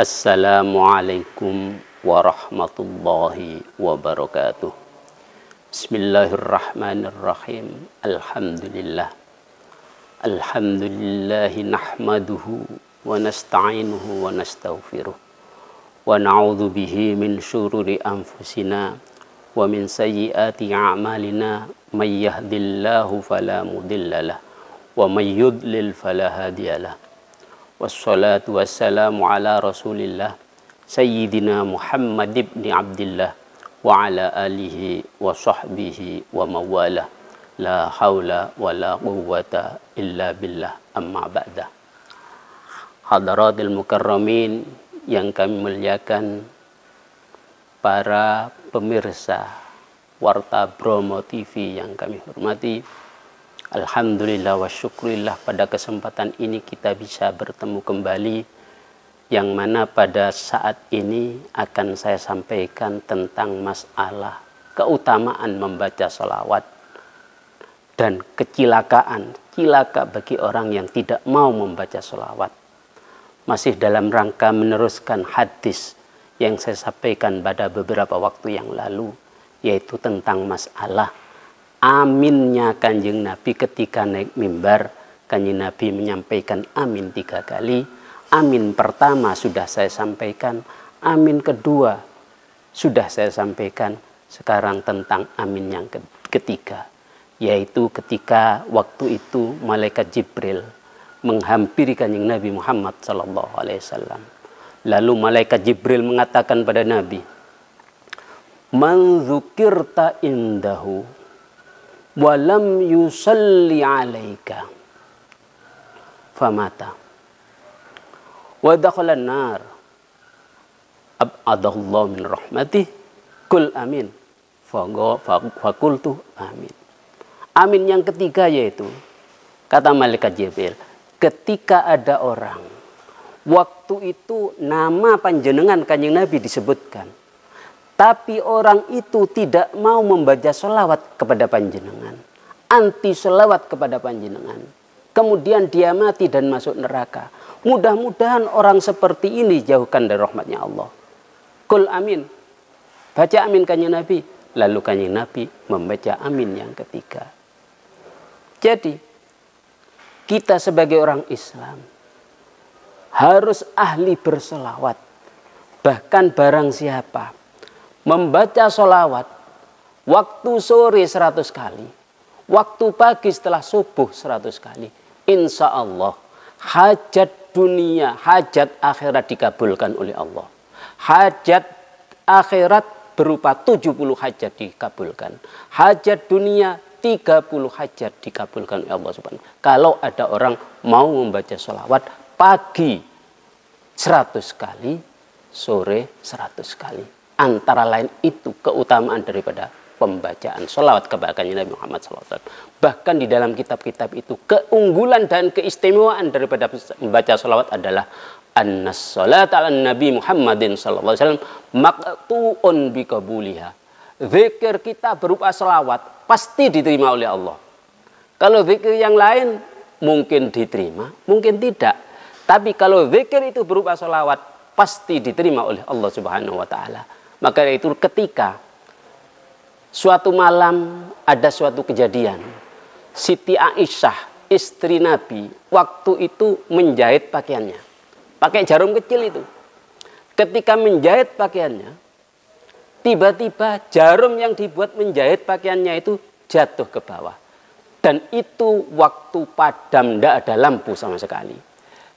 Assalamualaikum warahmatullahi wabarakatuh. Bismillahirrahmanirrahim. Alhamdulillah. Alhamdulillahi nahmaduhu wa nasta'inuhu wa nastaghfiruh. Wa na'udzu bihi min syururi anfusina wa min sayyiati a'malina. May yahdihillahu fala mudhillalah wa may yudlil fala hadiyalah. Wassalatu wassalamu ala rasulillah Sayyidina Muhammad ibn Abdillah wa ala alihi wa sahbihi wa mawalah. La hawla wa la quwwata illa billah, amma ba'da. Hadaratil mukarramin yang kami muliakan, para pemirsa Warta Bromo TV yang kami hormati, alhamdulillah wa syukurillah, pada kesempatan ini kita bisa bertemu kembali, yang mana pada saat ini akan saya sampaikan tentang masalah keutamaan membaca sholawat dan cilaka bagi orang yang tidak mau membaca sholawat. Masih dalam rangka meneruskan hadis yang saya sampaikan pada beberapa waktu yang lalu, yaitu tentang masalah aminnya Kanjeng Nabi ketika naik mimbar. Kanjeng Nabi menyampaikan amin 3 kali. Amin pertama sudah saya sampaikan, amin kedua sudah saya sampaikan. Sekarang tentang amin yang ketiga, yaitu ketika waktu itu malaikat Jibril menghampiri Kanjeng Nabi Muhammad SAW. Lalu malaikat Jibril mengatakan pada Nabi, "Man dzukirta indahu walam yusalli alaika famata wa dakhalan nar ab'adallahu min rahmatih kul amin." Fakultu amin. Amin yang ketiga yaitu, kata malaikat Jibril, ketika ada orang waktu itu nama panjenengan Kanjeng Nabi disebutkan, tapi orang itu tidak mau membaca sholawat kepada panjenengan, anti sholawat kepada panjenengan, kemudian dia mati dan masuk neraka. Mudah-mudahan orang seperti ini jauhkan dari rahmatnya Allah. Qul amin. Baca amin Kanjeng Nabi. Lalu Kanjeng Nabi membaca amin yang ketiga. Jadi, kita sebagai orang Islam harus ahli bersolawat. Bahkan barang siapa membaca sholawat waktu sore 100 kali, waktu pagi setelah subuh 100 kali, insya Allah hajat dunia, hajat akhirat dikabulkan oleh Allah. Hajat akhirat berupa 70 hajat dikabulkan. Hajat dunia 30 hajat dikabulkan oleh Allah Subhanahu. Kalau ada orang mau membaca sholawat pagi 100 kali, sore 100 kali. Antara lain itu keutamaan daripada pembacaan sholawat kepada Nabi Muhammad SAW. Bahkan di dalam kitab-kitab itu keunggulan dan keistimewaan daripada membaca sholawat adalah annas sholat ala Nabi Muhammadin SAW maqtu'un biqabuliha. Zikir kita berupa sholawat pasti diterima oleh Allah. Kalau zikir yang lain mungkin diterima, mungkin tidak. Tapi kalau zikir itu berupa sholawat pasti diterima oleh Allah Subhanahu wa Ta'ala. Maka itu ketika suatu malam ada suatu kejadian, Siti Aisyah istri Nabi waktu itu menjahit pakaiannya, pakai jarum kecil itu. Ketika menjahit pakaiannya, tiba-tiba jarum yang dibuat menjahit pakaiannya itu jatuh ke bawah. Dan itu waktu padam, tidak ada lampu sama sekali.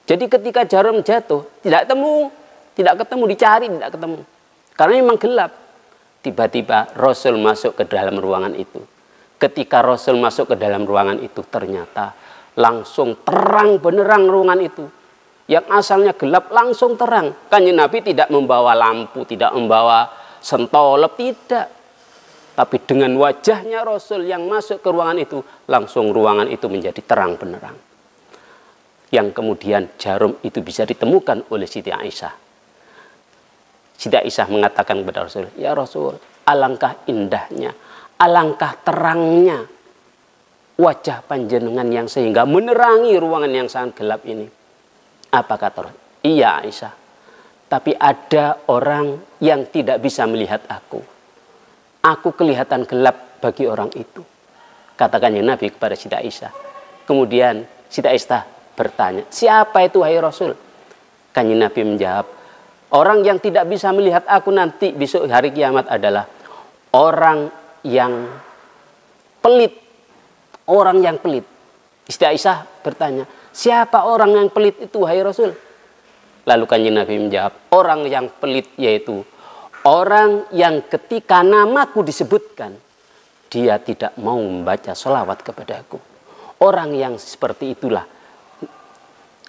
Jadi ketika jarum jatuh tidak ketemu, dicari tidak ketemu. Karena memang gelap. Tiba-tiba Rasul masuk ke dalam ruangan itu. Ketika Rasul masuk ke dalam ruangan itu, ternyata langsung terang benerang ruangan itu. Yang asalnya gelap langsung terang. Kanjeng Nabi tidak membawa lampu, tidak membawa sentolop, tidak. Tapi dengan wajahnya Rasul yang masuk ke ruangan itu, langsung ruangan itu menjadi terang benerang. Yang kemudian jarum itu bisa ditemukan oleh Siti Aisyah. Siti Aisyah mengatakan kepada Rasul, "Ya Rasul, alangkah indahnya, alangkah terangnya wajah panjenengan yang sehingga menerangi ruangan yang sangat gelap ini." Apa kata Rasul? "Iya Aisyah, tapi ada orang yang tidak bisa melihat aku. Aku kelihatan gelap bagi orang itu. Katakannya Nabi kepada Siti Aisyah. Kemudian Siti Aisyah bertanya, siapa itu wahai Rasul? Kanjeng Nabi menjawab, orang yang tidak bisa melihat aku nanti besok hari kiamat adalah orang yang pelit. Orang yang pelit. Siti Aisyah bertanya, siapa orang yang pelit itu wahai Rasul? Lalu kanjeng Nabi menjawab, orang yang pelit yaitu orang yang ketika namaku disebutkan, dia tidak mau membaca sholawat kepadaku. Orang yang seperti itulah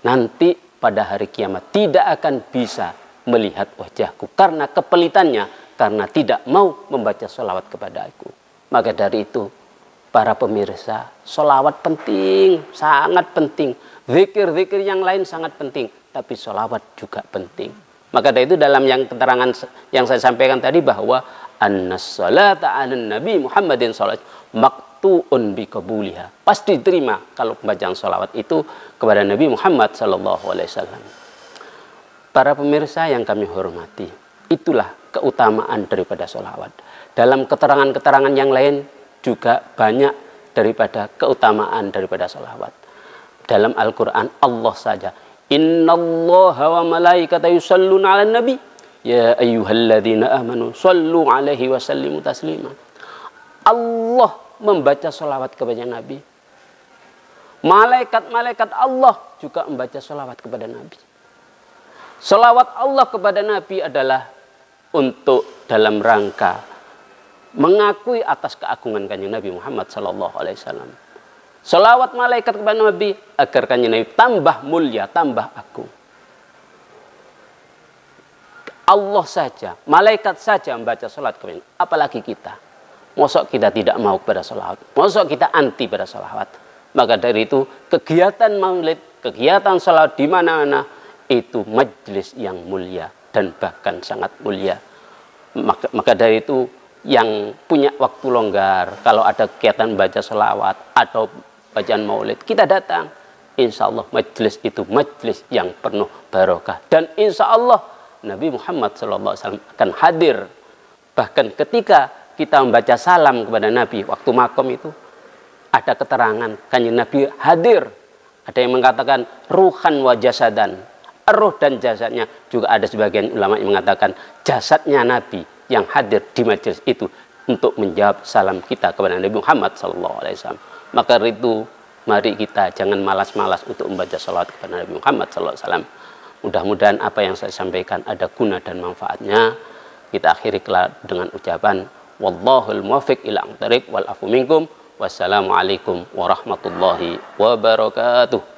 nanti pada hari kiamat tidak akan bisa melihat wajahku. Karena kepelitannya, karena tidak mau membaca sholawat kepadaku. Maka dari itu, para pemirsa, sholawat penting, sangat penting. Zikir-zikir yang lain sangat penting. Tapi sholawat juga penting. Maka dari itu dalam yang keterangan yang saya sampaikan tadi bahwa annas-salata 'alan Nabi Muhammadin sallallahu alaihi wasallam maktuun biqabuliha. Pasti diterima kalau pembacaan sholawat itu kepada Nabi Muhammad sallallahu alaihi wasallam. Para pemirsa yang kami hormati, itulah keutamaan daripada sholawat. Dalam keterangan-keterangan yang lain juga banyak daripada keutamaan daripada sholawat. Dalam Al-Quran Allah saja, innallaha wa malaikatahu yusholluna 'alan nabi ya ayyuhalladzina amanu shollu 'alaihi wa sallimu taslima. Allah membaca sholawat kepada Nabi. Malaikat-malaikat Allah juga membaca sholawat kepada Nabi. Sholawat Allah kepada Nabi adalah untuk dalam rangka mengakui atas keagungan kanjeng Nabi Muhammad sallallahu alaihi wasallam. Sholawat malaikat kepada Nabi agar kanjeng Nabi tambah mulia, tambah agung. Allah saja, malaikat saja membaca sholat kepada Nabi, apalagi kita. Mosok kita tidak mau kepada sholawat, mosok kita anti pada sholawat. Maka dari itu kegiatan maulid, kegiatan sholawat di mana-mana itu majelis yang mulia dan bahkan sangat mulia. Maka dari itu yang punya waktu longgar, kalau ada kegiatan baca sholawat atau bacaan maulid, kita datang. Insya Allah majelis itu majelis yang penuh barokah. Dan insya Allah Nabi Muhammad SAW akan hadir. Bahkan ketika kita membaca salam kepada Nabi, waktu makom itu, ada keterangan, kanjeng Nabi hadir. Ada yang mengatakan ruhan wa jasadan. Roh dan jasadnya. Juga ada sebagian ulama yang mengatakan jasadnya Nabi yang hadir di majelis itu untuk menjawab salam kita kepada Nabi Muhammad SAW. Maka itu mari kita jangan malas-malas untuk membaca salawat kepada Nabi Muhammad SAW. Mudah-mudahan apa yang saya sampaikan ada guna dan manfaatnya. Kita akhiri dengan ucapan wallahul muwaffiq ila aqthariq wal afu minkum. Wassalamualaikum warahmatullahi wabarakatuh.